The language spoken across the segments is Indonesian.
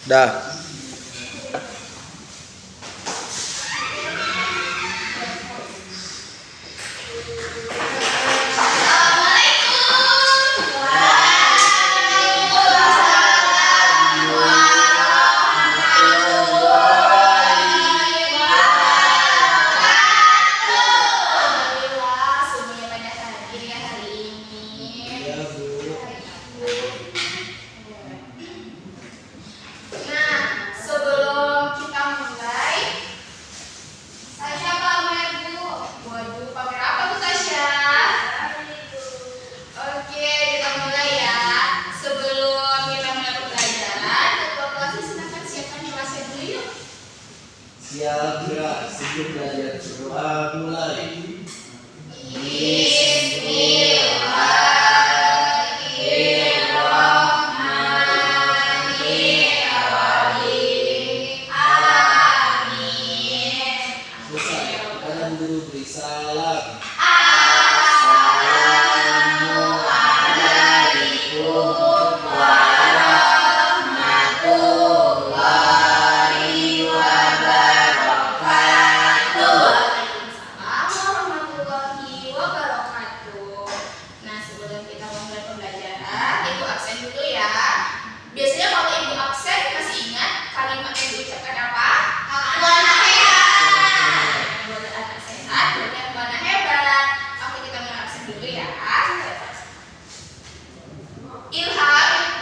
Dah. Siap gerak, sebelum belajar berdoa mulai. Kanan dulu beri salam.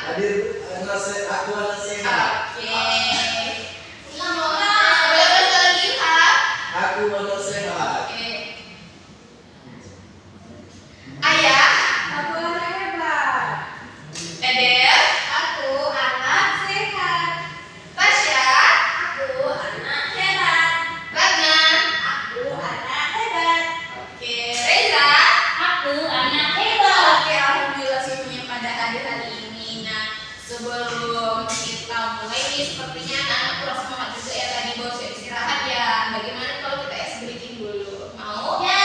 Hadir aku anak sehat. Aku anak sehat. Ayah, aku anak hebat. Edel, aku anak sehat. Tasya, aku anak hebat. Ratna, aku anak hebat. Oke, Reza, aku anak hebat. Oke, alhamdulillah semuanya pada hadir hari ini. Nah, sebelum kita mulai nih, sepertinya anak kurang semangat juga ya tadi baru siap istirahat ya. Bagaimana kalau kita es breaking dulu? Mau? Ya.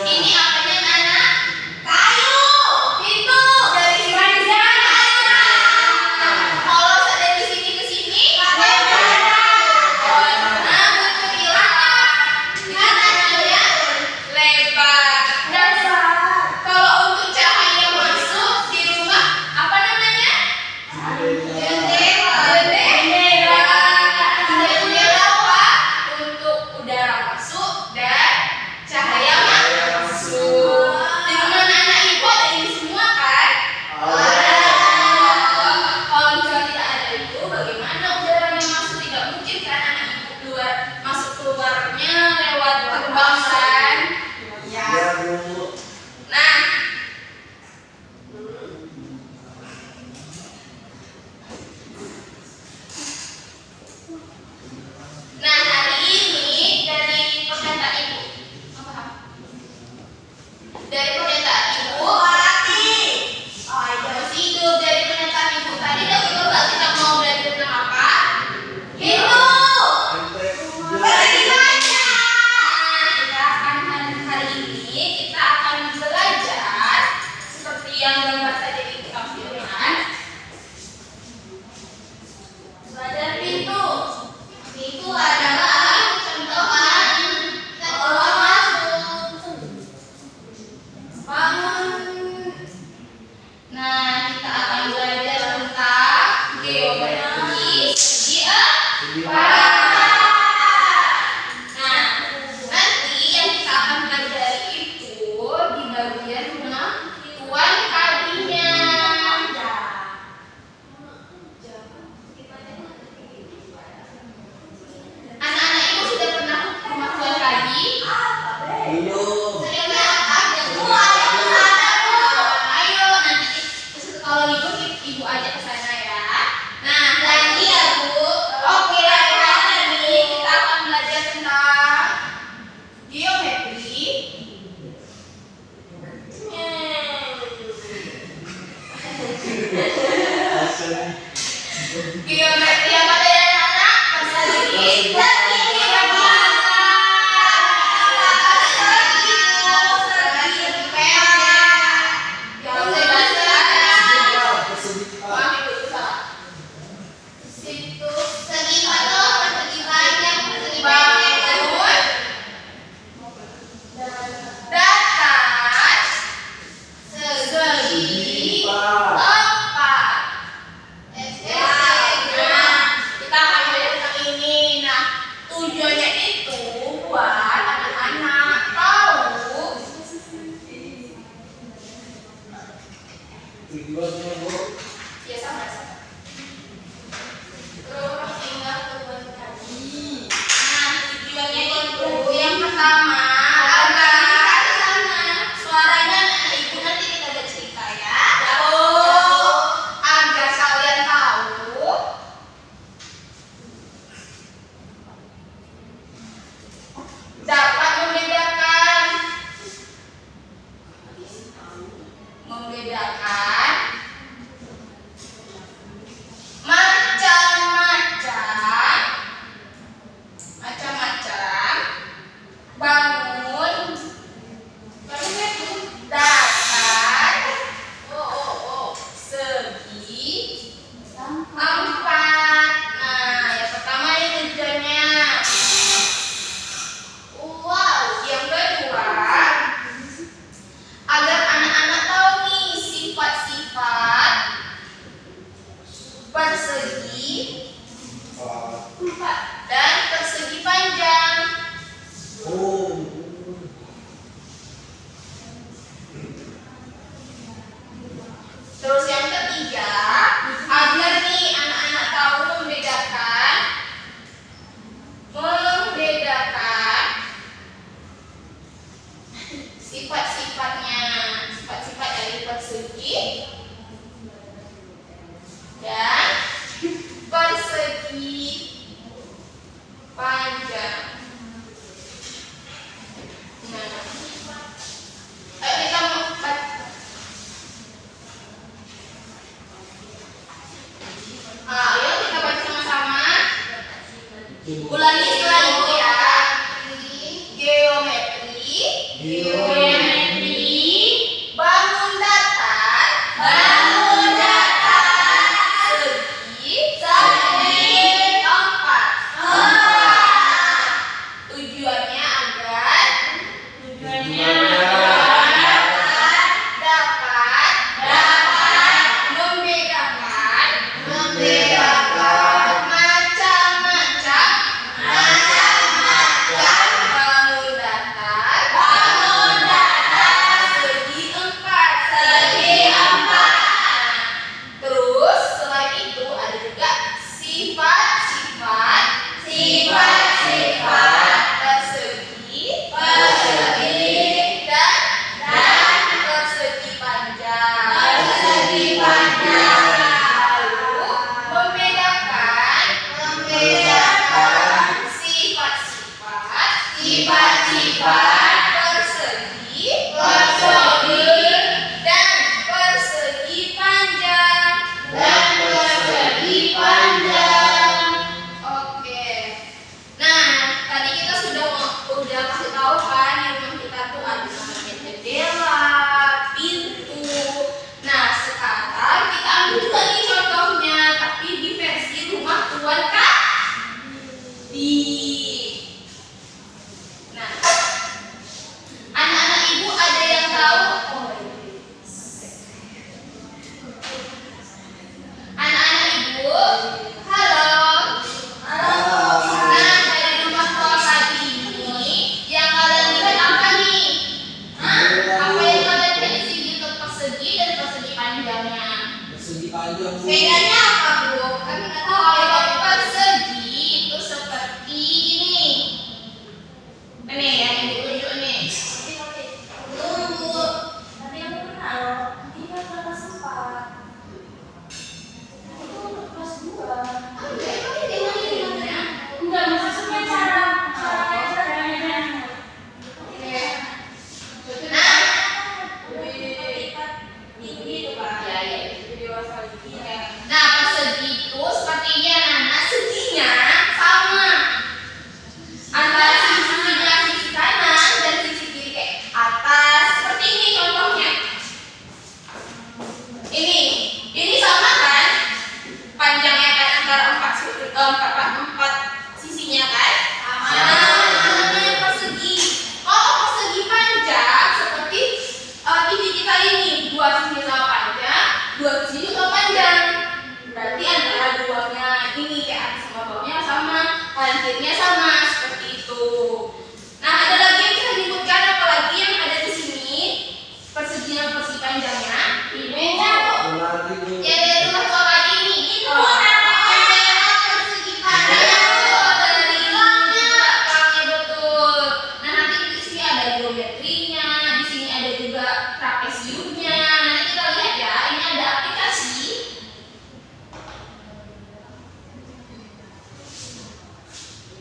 Ini apanya anak? Kayu. Pintu. Dari sini ke sana. Kalau dari sini ke sini, warna berkeliling. Lebar. Dan kalau untuk cahaya masuk di rumah, apa namanya? Jendela. Jendela apa? Untuk udara masuk dan cahaya masuk. Di rumah anak ibu ada ini semua kan? Kalau misalnya tidak ada itu, bagaimana udaranya masuk? Tidak mungkin kan anak ibu keluar masuk keluarnya lewat terbang kan? Ya, Bu. Nah, hari ini dari pernyataan ibu, dari pernyataan ibu, masih hidup dari pernyataan ibu tadi. Dan coba kita mau belajar tentang apa? Hidup. Kita akan hari ini kita akan belajar seperti yang gambar tadi ibu tampilkan. Belajar pintu. Pintu adalah contohan kita keluar masuk. Bangun. Nah, kita akan belajar tentang geometri segi empat. Nah, nanti yang kita akan pelajari itu di bagian penentuan kadinya. Anak-anak ibu sudah pernah rumah tuan kadi? Belum. Ayo nanti kalau libur ibu ajak ke sana ya. Nah, lagi ya Bu. Oke, hari ini kita akan belajar tentang geometri. Geometri apa tadi anak-anak? Persegi. Kita akan belajar tentang ini. Nah, tujuannya itu buat anak-anak tahu. Tujuannya, Bu. Ya sama. Terus tinggal tujuan tadi. Nah, tujuannya itu yang pertama agar suaranya anak ibu nanti kita bercerita ya. Agar kalian tahu dapat membedakan macam-macam bangun datar segi empat. Nah, yang pertama ini tujuannya. Yang kedua, agar anak-anak tahu nih sifat-sifat persegi empat dan persegi panjang. Terus yang ketiga, agar nih anak-anak tahu membedakan sifat-sifatnya, sifat-sifat dari persegi dan persegi panjang. Ayo kita baca. Ayo kita baca sama-sama. Ulangi setelah ibu ya. Geometri Bedanya apa, Bu? Kami nggak tahu. Kalau persegi itu seperti ini. Ini yang Ibu tunjuk nih. Tunggu. Tadi aku pernah loh. Ini kan kelas 4. Itu untuk kelas 2. Enggak, maksudnya cara caranya. Oke. Nah, tinggi itu Pak. Ya. Nah, persegi itu sepertinya Nana seginya sama antara sisi kanan dan sisi kiri kayak atas seperti ini contohnya. Ini sama kan panjangnya kan antara empat sisinya kan? Nah, namanya persegi. Kalau persegi panjang seperti TV kita ini, dua sisi sama panjang, dua sisi juga panjang. Berarti antara duanya ini kayak atas sama bawahnya sama, kanan kirinya sama seperti itu. Nah, ada lagi yang kita sebutkan apalagi yang ada di sini persegi dan persegi panjangnya. Ini ya dari rumah lagi ini. Itu namanya persegi panjang. Dari belakangnya betul. Nah, nanti di sini ada geometrinya, di sini ada juga trapesiumnya. Nanti kita lihat ya, ini ada aplikasi.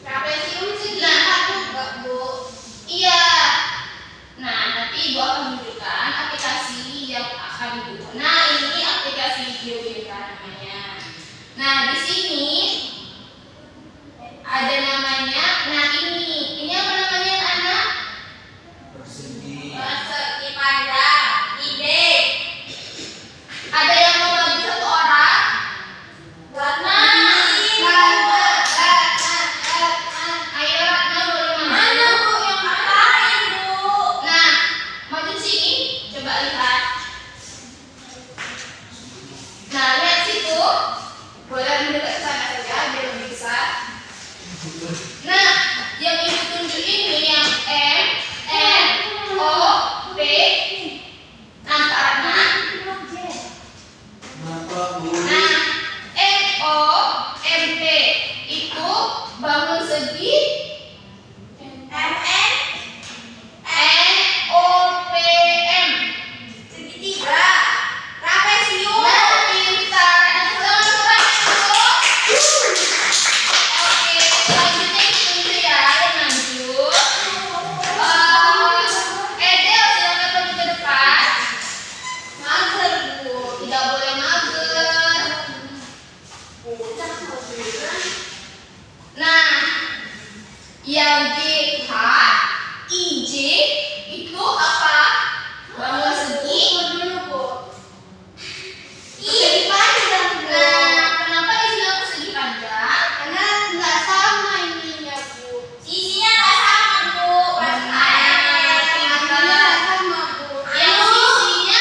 Trapesium segini juga, Bu. Iya. Nah, nanti Ibu akan menunjukkan aplikasi yang akan digunakan. Nah, ini aplikasi GeoGebra namanya. Nah, di sini ada namanya. Nah, ini apa namanya, anak? Persegi. Persegi panjang. Ide. Ada yang mau bagi satu orang? Ratna. Ayo Ratna boleh maju. Mana Bu yang ngapain, Bu? Nah, maju sini. Coba lihat. Nah, lihat situ. Boleh mendekat ke sana saja biar lebih besar. Nah, yang Ibu tunjuk ini yang M, N, O, P. Nampak Ratna? Kenapa Bu? Nah, MOMP itu bangun segi. NOPM segitiga. Trapesium. Nah, pintar. Oke, selanjutnya kita tunjuk ya yang lanjut. Edel silakan maju ke depan. Mager, Bu. Tidak boleh mager. Nah, yang GH, IJ itu apa? Bangun segi. Segi panjang. Nah, kenapa disebut persegi panjang? Karena nggak sama ininya, Bu. Sisinya nggak sama, Bu. Yang sisinya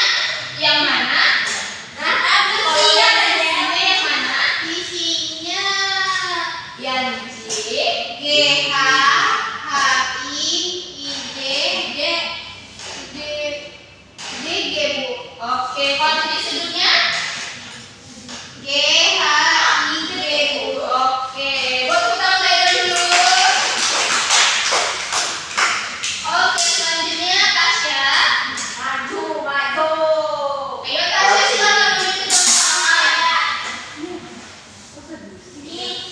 yang mana? Kalau yang sisinya yang mana? Sisinya yang J, GH, HI, IJ, G, Bu. Oke, kalau tadi sudutnya GH, IJ, Bu. Oke, buat kita mulai dulu. Oke, selanjutnya Tasya. Maju. Ayo Tasya silakan duduk ke depan.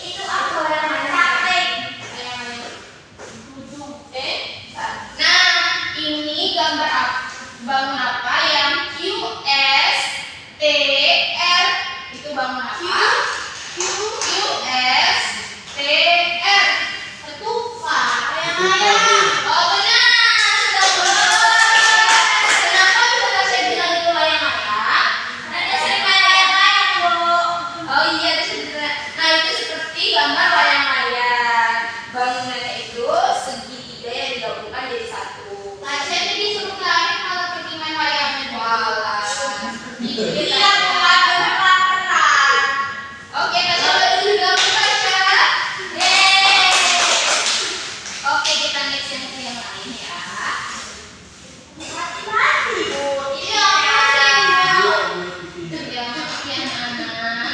Itu apa yang mana? Nah, ini gambar bangun apa yang QS TR itu bangun apa? QS TR ketupat. Oh benar, sudah benar. Kenapa bisa Tasya bilang itu layang-layang? Karena dia sering main layang-layang, Bu. Oh iya, dia sering. Nah, itu seperti gambar layang-layang. Bangunannya itu segitiga yang digabungkan jadi satu. Tasya itu disuruh lari kalau pergi main layangan. Walah. Iya, bukan beneran. Oke, Tasya udah duduk di dalam Tasya. Yeay. Oke, kita next yang lain ya. Mati-mati, Bu. Iya, mati. Jangan sekian anak.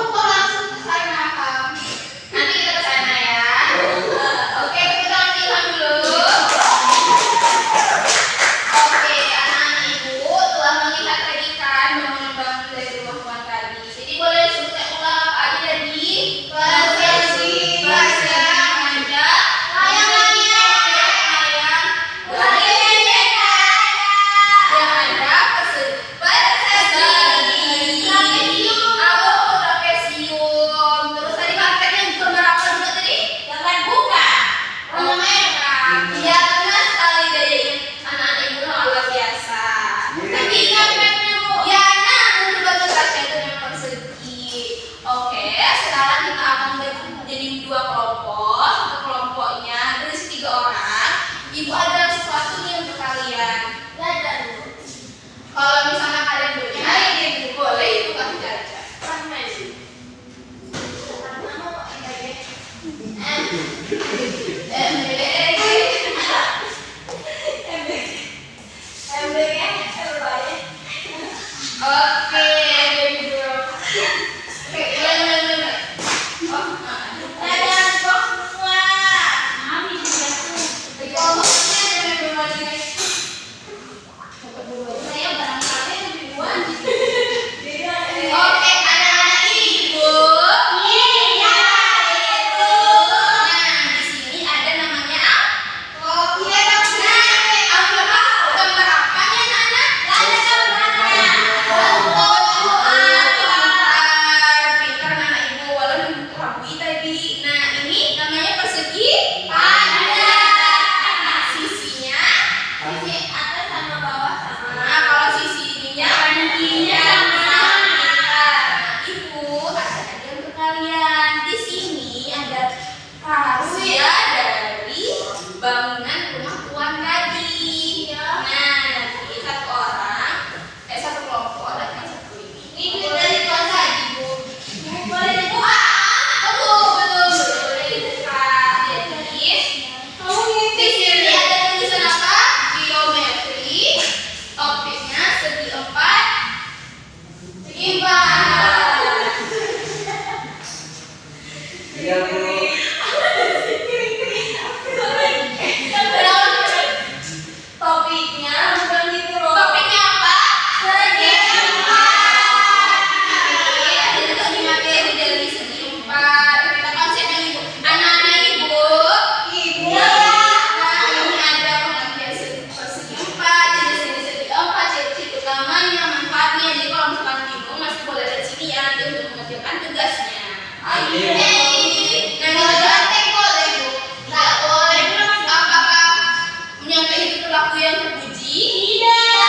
kok langsung ke sana, Kak? Nanti kita ke sana ya. Oke, kita lanjut Ilham dulu. Oke, anak-anak ibu telah melihat tadi kan bangunan-bangunan dari rumah Tuhan tadi. Jadi boleh sebutkan ulang apa aja tadi? Prosesi, baca, manja, layang-layang, yang ada trapesium. Terus tadi prakteknya gambar apa juga tadi? Gambar bunga. Warna merah. Iya, benar sekali dari anak-anak ibu luar biasa. Tapi ingat Bu. Ya, nah, tentu batu kaca itu yang persegi. Oke, sekarang kita akan jadi dua kelompok. Satu kelompoknya berisi 3 orang. Ibu ada sesuatu nih untuk kalian. Belajar dulu. Kalau misalnya kalian punya ide, boleh itu kasih jajan. Oke, baby girl. Oke, bener. Oh, ada box semua. Kelompoknya ada member lagi. Saya barangkali lebih duluan. Oke, anak-anak ibu. Iya, ibu. Nah, di sini ada namanya apa? Iya, gambar apanya, anak-anak? Ada gambarnya. Pintar anak ibu, walaupun rapi tadi. Nah, ini namanya persegi panjang. Sisinya, sisi atas sama bawah sama. Nah, kalau sisi ininya sama. Ibu, ada aja untuk kalian. Di sini ada rahasia dari bangunan rumah Tuhan tadi. Nah, nanti satu kelompok datang satu ini. Ini dari Tuhan tadi, Bu. Boleh dibuka? Betul. Boleh dibuka. Jadi, di sini ada tulisan apa? Geometri. Topiknya segi 4. Segi 4. Iya Bu. Topiknya bukan gitu loh. Topiknya apa? Segi 4. Ada juga di materi dari segi 4. Kita konsepnya ibu. Anak-anak ibu. Nah, ini ada pengertian persegi 4, jenis segi 4, ciri-ciri utamanya, manfaatnya. Jadi kalau misalkan bingung masih boleh dari sini ya nanti untuk mengerjakan tugasnya. Iya. Nah, kita praktek boleh Bu. Tidak boleh. Apakah menyampaikan itu perilaku yang terpuji? Tidak.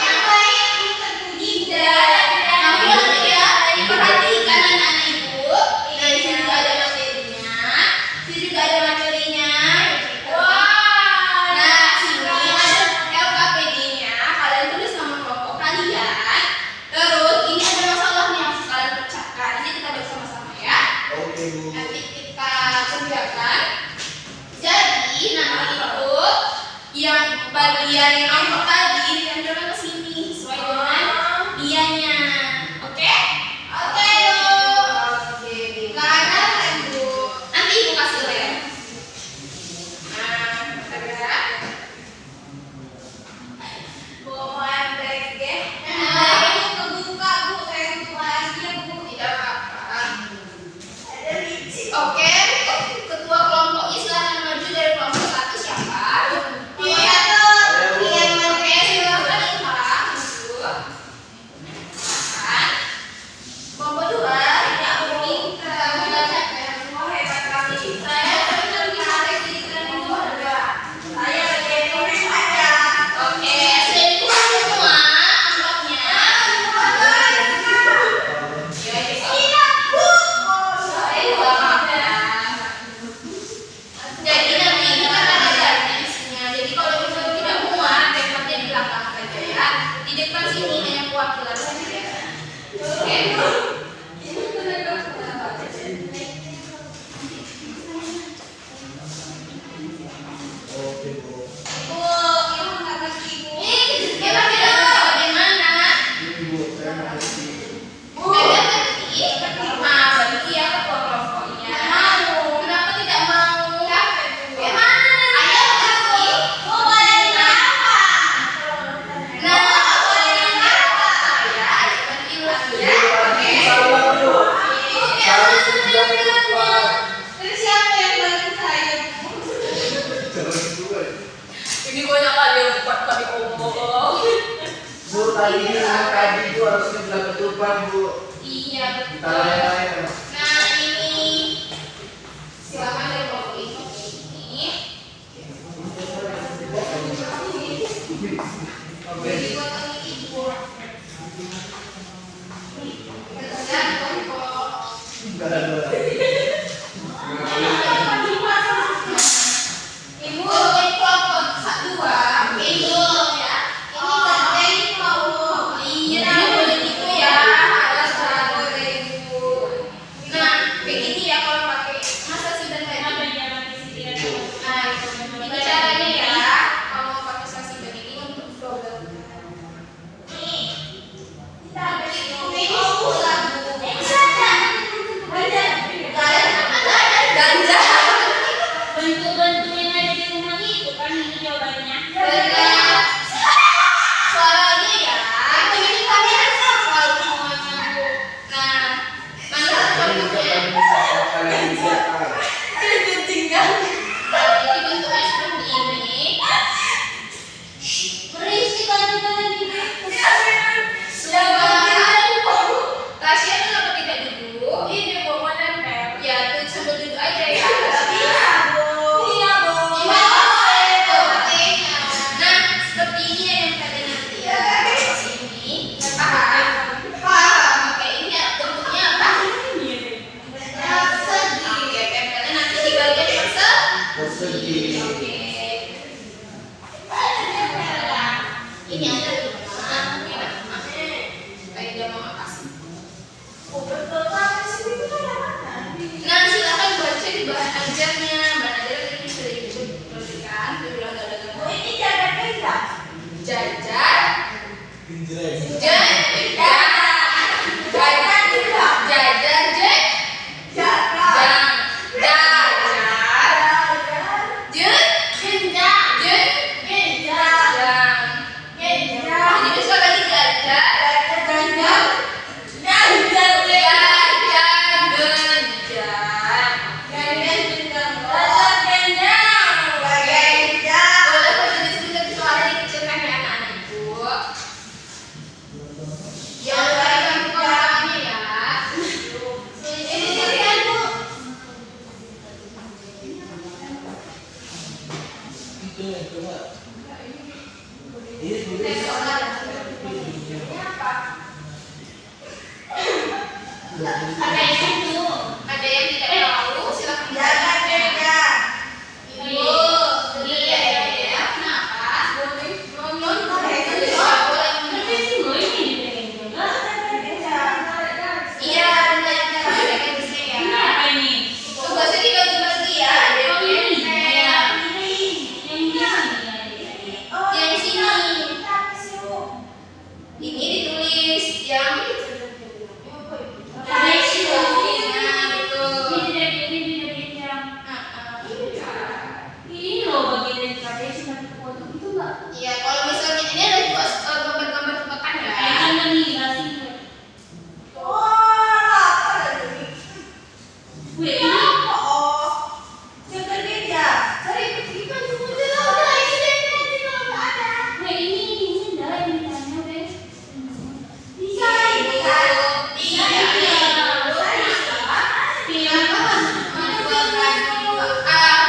Yang baik terpuji? Tidak. Nanti ya, perhatikan anak-anak ibu. Nah, di sini juga ada materinya. Di sini juga ada materinya. Nah, sini ada LKPD-nya. Kalian tulis nama kelompok kalian. Terus ini ada masalahnya yang harus kalian pecahkan. Ini kita bersama-sama ya. Oke Bu. Nanti kita kerjakan. Jadi nanti itu yang bagian yang kelompok tadi ditempelkan ke sini sesuai dengan dianya. Oke? Oke, Bu. Nggak ada lem, Bu. Nanti Ibu kasih lem. Nah, kita gerak. Bawa lem deh. Nah, itu kebuka, Bu. Saya tutup lagi ya, Bu. Tidak apa-apa. Oke, ketua kelompoknya silakan maju dari kelompok 1 siapa? Iya tuh. Oke, silakan Ilham. sudah keempat. Terus siapa yang bantu saya, Bu? Jangan dua. Ini banyak kali yang buat kami omong. Bu, tadi Bu harusnya bilang ketupat Bu. Iya, betul. Kita lain-lain. Nah, ini silakan dari kelompok ini. Jadi potong ini Bu. Kerjaan kelompok. Enggak ada. Ibu kelompok 2 ini ya. Ini kerjain mau. Iya, boleh gitu ya. Harus boleh Ibu. Nah, begini ya kalau pakai masa sidan tadi. Nah, ini caranya ya. Kalau pakai sasi dan ini untuk double. Nih. Kita ambil ini lagu. Ganja. Bentuk-bentuk yang ada di rumah itu kan ini jawabannya. Benar. Suaranya ya. Ini kalian hafal semuanya, Bu. Nah, mana bentuknya? Kalian siapa? Itu tinggal. Nah, ini bentuknya seperti ini. Berisik aja kalian ini. Tasya kenapa tidak duduk? Ini mau nempel. Ya, tuh sambil duduk aja ya. Iya, Bu. Nah, seperti ini yang kalian nanti ya. Di sini. Paham? Oke, ini bentuknya apa? Persegi. Oke, tempelnya nanti di bagian Persegi. Oke. Ini ada di rumah. Ini ada di rumah. Kayak dia mama kasih. Nah, silakan baca di bahan ajarnya. Bahan ajarnya tadi sudah diperhatikan. Diulang gak ada gangguan. Ini jajar. Jajar. Pinjreng. Itu yang coba. Ini tulis. Ada yang tidak tahu, silakan baca. Ibu, iya ya. Kenapa? Iya, benar di sini ya. Tugasnya dibagi-bagi ya. Ada yang yang sini. Ini ditulis yang iya, kalau misalnya ini ada dua gambar-gambar tebakan ya.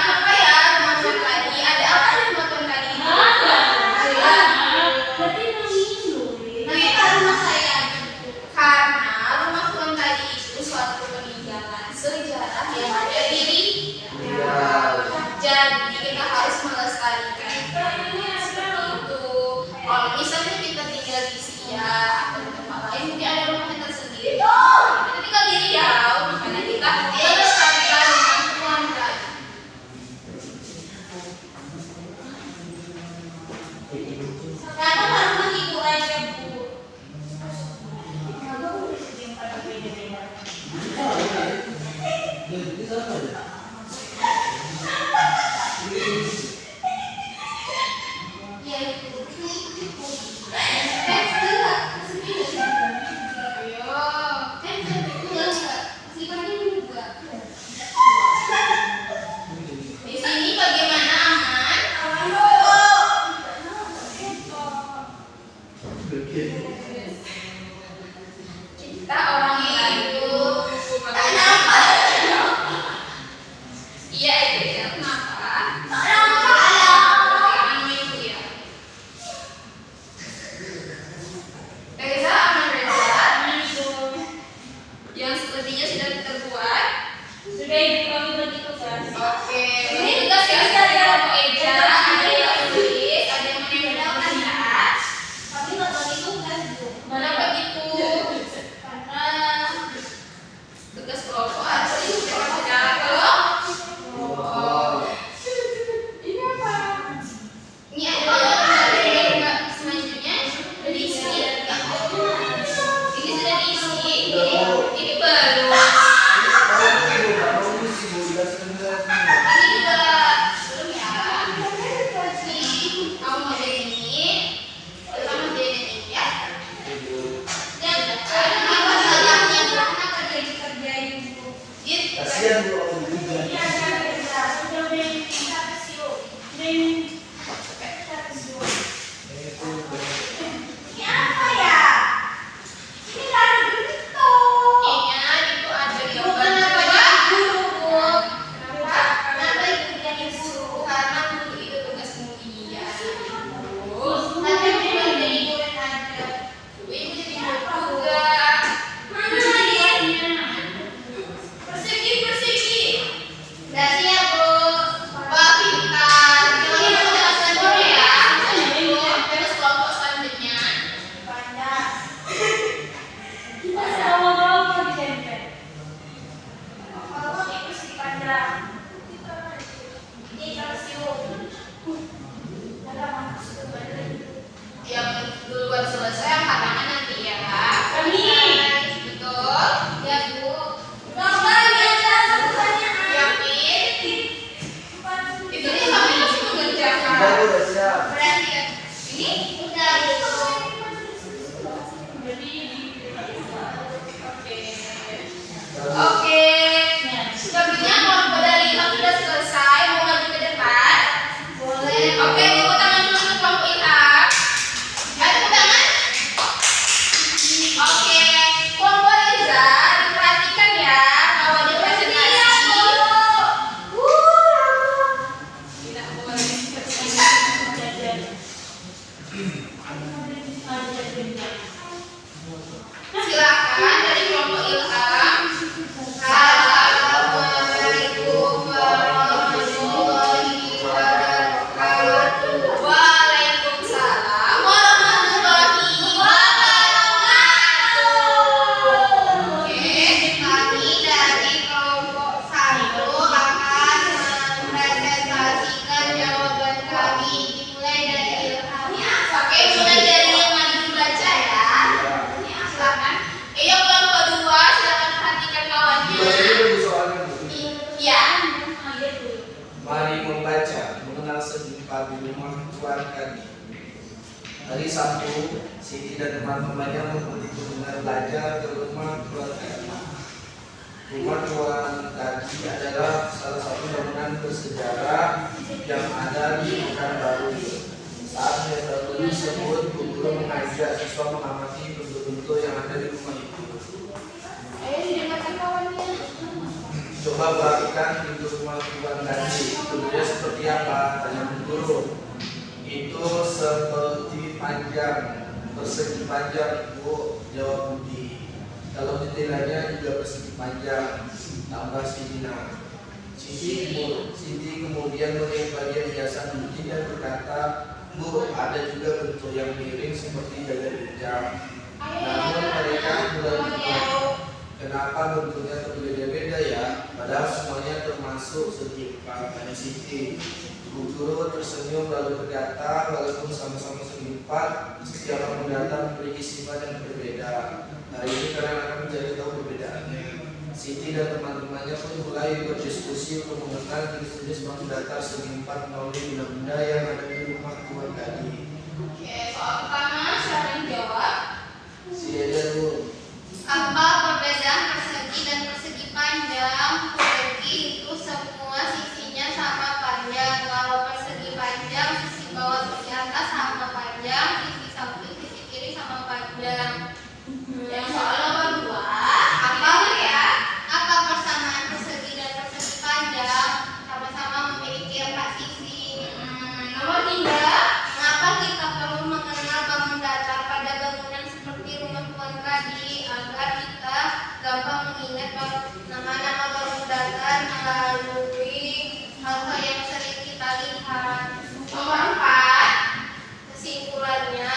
Apa ya rumah tuan tadi? Ada apa di rumah tuan tadi? Nah, rumah saya karena rumah tuan tadi itu suatu peninggalan sejarah yang ada di jadi kita harus melestarikan seperti itu. Kalau misalnya kita tinggal di Siak atau di tempat lain mungkin ada rumahnya tersendiri. Kita tinggal di Riau, makanya kita melestarikan rumah tuan tadi. Itu apa ya? Ya, ayo. yang sepertinya sudah terbuat. Sudah ibu kami bagi tugas. Oke, ini tugas ya. Ada yang mengeja, ada yang menulis, ada yang menempelkan saat. Kami nggak bagi tugas bu. Mana begitu? Karena tugas kelompok harus dikerjakan secara kelompok. Ini apa? Ini ada selanjutnya sudah diisi. Ini sudah diisi. Ini baru. Ini juga belum ya. Ini kamu ngerjain ini. Kamu ngerjain ini ya. Dan apa salahnya karena kerja dikerjain bu? Kasihan bu orang juga. Ini apa ya? Ini nggak ada begitu. Kayaknya itu ada gambar guru bu. Kenapa ibu jadi guru? Karena guru itu tugas mulia. Tapi ibu jadi murid aja. Ibu jadi murid juga. Mana dia? Persegi. Dari ya bu. Wah pintar. Jangan menjelaskan dulu ya. Terus kelompok selanjutnya. Pandang. Kita sama-sama ditempel. Kalau itu si pandang. Ini kalsium. Yang duluan selesai angkat tangan nanti ya. Kami. Betul. Ya bu. Gambar biasa pertanyaan. Yakin? Itu nih kami masih mengerjakan. Udah bu, udah siap. Berarti ya. Ini udah itu. Oke. Sepertinya kelompok dari Ilham sudah selesai. Mau maju ke depan? Boleh. Oke, tepuk tangan dulu untuk kelompok Ilham. Ayo tepuk tangan. Oke, kelompok Liza, diperhatikan ya. Kalau ada presentasi. Tidak boleh seperti ini. Silakan dari kelompok Ilham. Assalamualaikum warahmatullahi wabarakatuh. Waalaikumsalam warahmatullahi wabarakatuh. Oke, kami dari kelompok 1 akan mempresentasikan jawaban kami. Dimulai dari Ilham. Oke, mulai dari yang maju baca ya. Silakan. Ayo kelompok 2, silakan perhatikan kawannya. Dibacanya dulu soalnya bu. Iya. Mari membaca mengenal segi pagi rumah Tuan Kadi. Hari Sabtu, Siti dan teman-temannya begitu benar belajar ke rumah Tuan Kadi. Rumah Tuan Kadi adalah salah satu bangunan bersejarah yang ada di Pekanbaru. Saat metode tersebut, guru mengajak siswa mengamati bentuk-bentuk yang ada di rumah itu. Ayo didengarkan kawannya. Coba perhatikan pintu rumah Tuan Kadi. Bentuknya seperti apa? Tanya guru. Itu seperti panjang, persegi panjang, Bu, jawab Budi. Kalau jendelanya juga persegi panjang, tambah Sidina. Siti kemudian melihat bagian hiasan Budi dan berkata, Bu, ada juga bentuk yang miring seperti dada pinjam. Namun mereka mulai bingung. Kenapa bentuknya berbeda-beda ya? Padahal semuanya termasuk segi empat. Tanya Siti. Bu Guru tersenyum lalu berkata, walaupun sama-sama segi empat, setiap kamu datang memiliki sifat yang berbeda. Hari ini kalian akan mencari tahu perbedaannya. Siti dan teman-temannya pun mulai berdiskusi untuk mengenal jenis-jenis batu datar segi empat melalui benda-benda yang ada di rumah Tuan Kadi. Oke, soal pertama siapa yang jawab? Si Eda dulu. Apa perbedaan persegi dan persegi panjang? Persegi itu semua sisinya sama panjang. Kalau persegi panjang, sisi bawah sisi atas sama panjang, sisi samping sisi kiri sama panjang. Yang soal nomor 2, apa ya? Apa persamaan persegi dan persegi panjang? Sama-sama memiliki 4 sisi. Nomor 3, mengapa kita perlu mengenal bangun datar pada bangunan seperti rumah Tuan Kadi agar kita gampang mengingat nama-nama baru datang melalui hal-hal yang sering kita lihat. Nomor 4, kesimpulannya,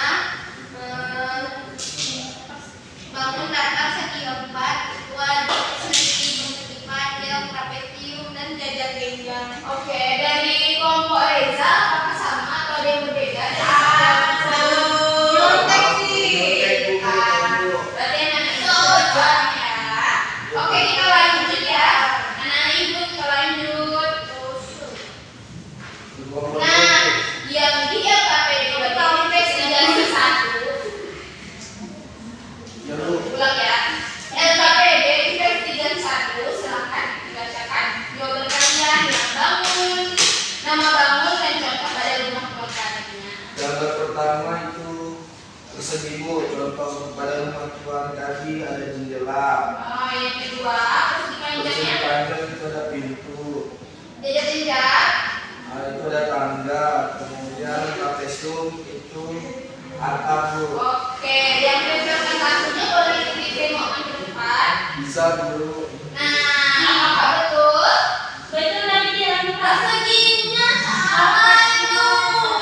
bangun datar segi 4 itu ada segi persegi panjang, trapesium, dan jajak genjang. Oke, dari kelompok Reza apakah sama atau ada yang berbeda? Nyontek sih. Berarti yang mana itu? Ya. Oke, kita lanjut ya. Anak-anak ibu kita lanjut. Nah, yang di LKPD berarti investigasi 1. Ya lu. Ulang ya. LKPD investigasi 1, silakan dibacakan jawaban kalian yang bangun, nama bangun, dan contoh pada rumah kontrakannya. Gambar pertama itu persegi Bu, contoh pada rumah tuan kami ada jendela. Oh, yang kedua, persegi Persegi panjangnya. panjang itu ada pintu. Jajak-jajak. Nah, itu ada tangga. Kemudian trapesium itu atap Bu. Oke, yang kedua satunya boleh ditengokkan ke depan. Bisa dulu. Nah, apakah betul? Betul lagi dia lupa. Perseginya salah itu.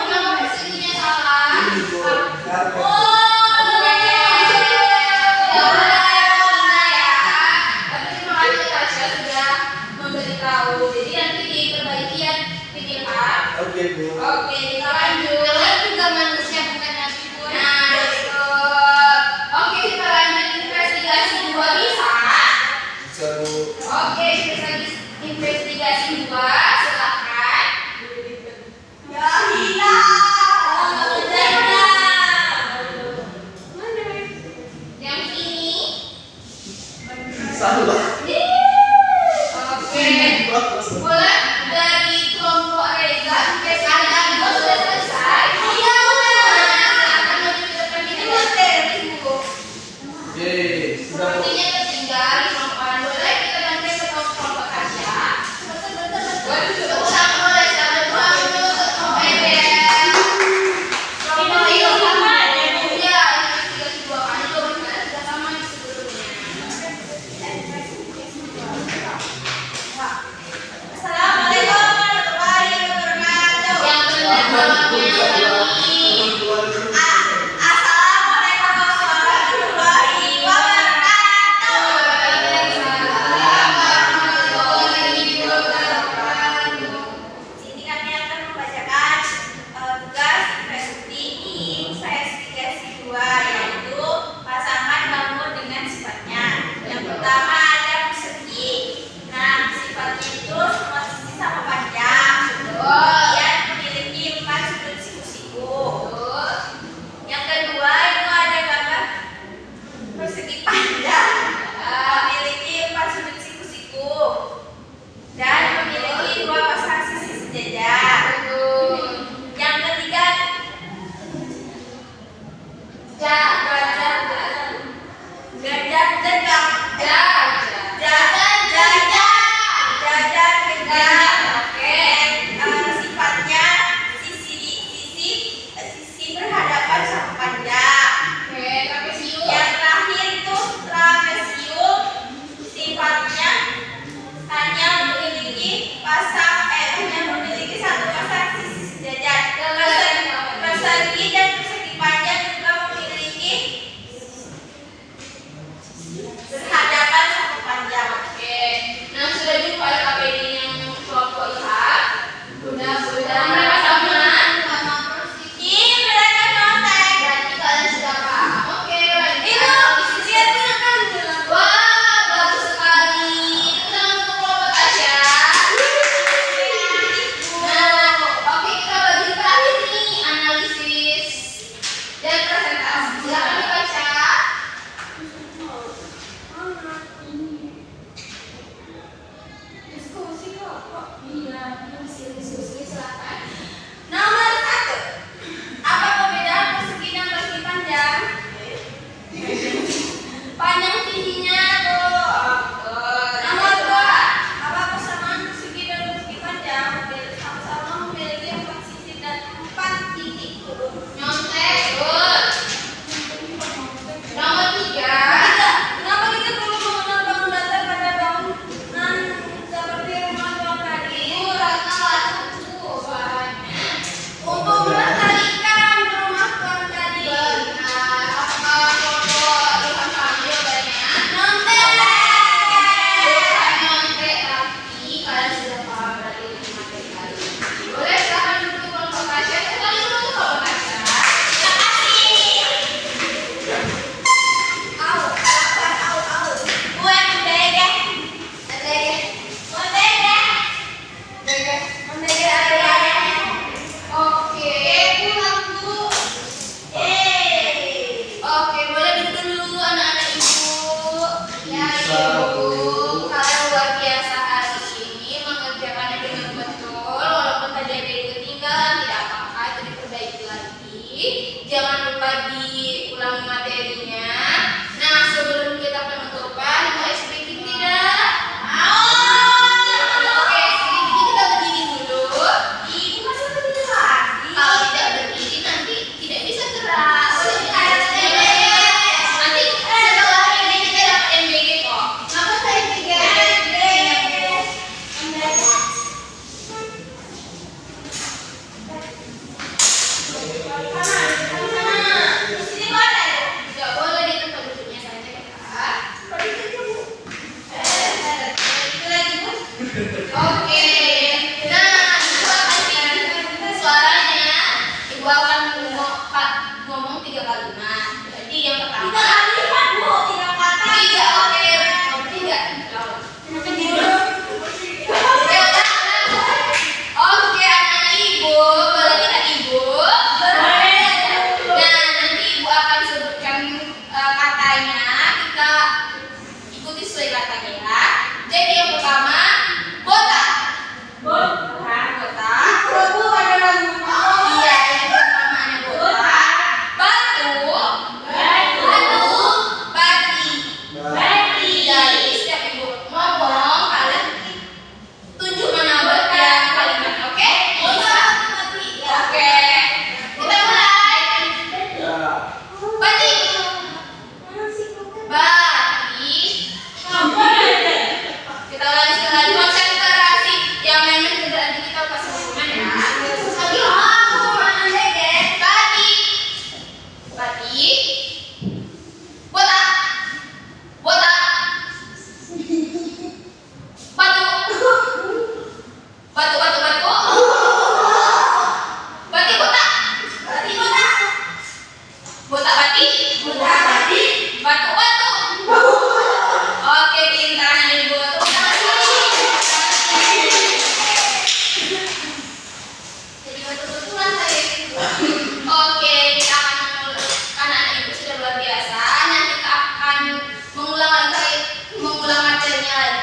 Kenapa perseginya salah? Ini Bu, karpet. Oh, ya udah ya. Tapi terima kasih Tasya sudah memberitahu. Jadi nanti diperbaiki ya, dilihat. Oke Bu. Oke, kita lanjut. Kalian juga manusia bukan nabi pun. Nah, betul. Oke, kita lanjut investigasi 2 bisa. Bisa Bu. Oke, investigasi 2, silakan. Ya yang ini. Salah. Oke. Boleh dari kelompok Reza investigasi 2 sudah selesai. Iya, akan maju ke depan kita materi Bu. Yeay, sudah Bu. Sepertinya ketinggalan kelompok boleh kita nanti ke kelompok Tasya. Betul. Sama boleh sama dua dulu ke kelompok Edel. Kelompok itu sama ya. Iya, investigasi 2 kali jawaban kalian sudah sama di sebelumnya.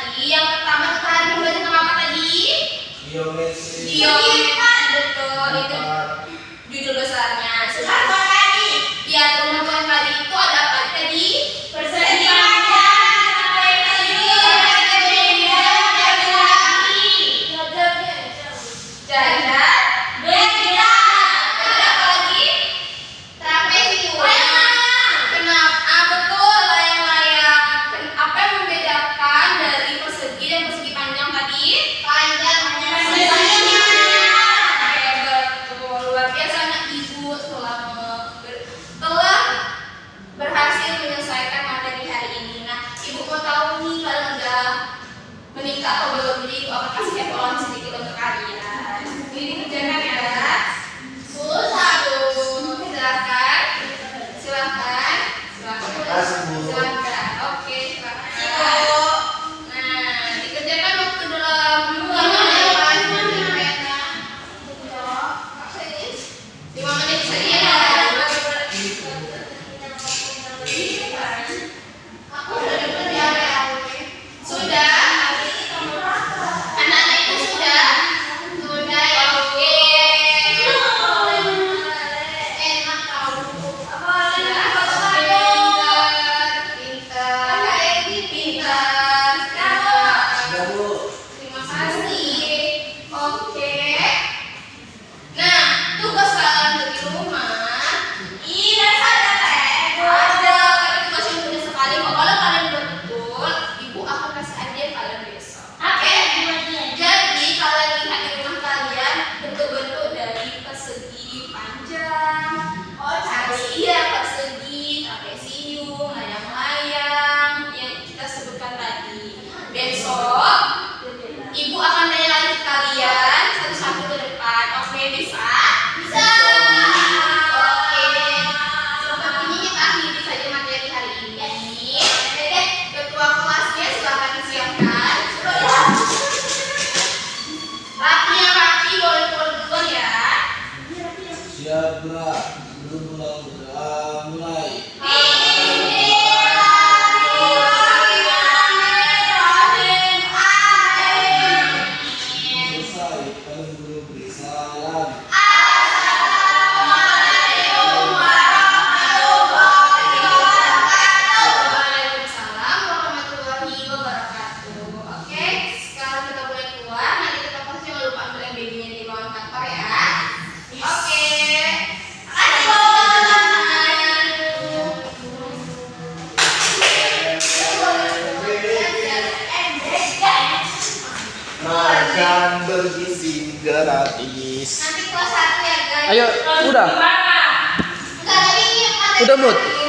tadi. Yang pertama kita hari ini belajar tentang apa tadi? Geometri. Geometri, betul. Itu judul besarnya. Sekarang apa tadi? Ya, teman-teman tadi itu ada apa tadi? Persegi panjang. Jajar beda. Ada apa lagi? Trapesium. Kenapa? Betul, layang-layang. Apa yang membedakan dari persegi dan persegi panjang tadi? Panjang. Betul, luar biasa anak ibu telah berhasil menyelesaikan materi hari ini. Nah, ibu mau tahu nih kalian udah menikah atau belum? Jadi ibu akan kasih evaluasi sedikit untuk kalian. Ini kerjakan ya. Susah tuh. Silakan. Silakan. Silakan. Oke, silakan. Nah, dikerjakan waktu dalam 5 menit saja. Aku udah dapat ya. Sudah. Anak-anak itu sudah. Sudah ya. Oke. Enak tahu. Pintar. Terima kasih. Oke. Nah, tugas kalian di rumah. Iya, ada teh. Ada, karena tugasnya mudah sekali. Kok kalau kalian udah betul, ibu akan kasih hadiah kalian besok. Oke. Jadi kalian lihat di rumah kalian bentuk-bentuk dari persegi panjang. Iya, persegi, trapesium, layang-layang yang kita sebutkan tadi. Besok ibu akan nanya lagi ke kalian satu-satu ke depan. Oke, bisa? Bisa. Oke. Sepertinya kita akhiri saja materi hari ini. Ketua kelasnya silakan disiapkan. Rapi yang rapi, boleh keluar duluan ya. Siapa? Belum mulai. Selesai. Kalian belum beri salam. Waalaikumsalam warahmatullahi wabarakatuh. Oke, sekarang kita boleh keluar. Nanti kita pasti jangan lupa ambil yang babynya di ruangan kantor ya. Oke. Makan bergizi gratis. Nanti kelas 1 ya guys. Ayo, udah. Enggak, tapi ini materi Udah, Mut. terakhir.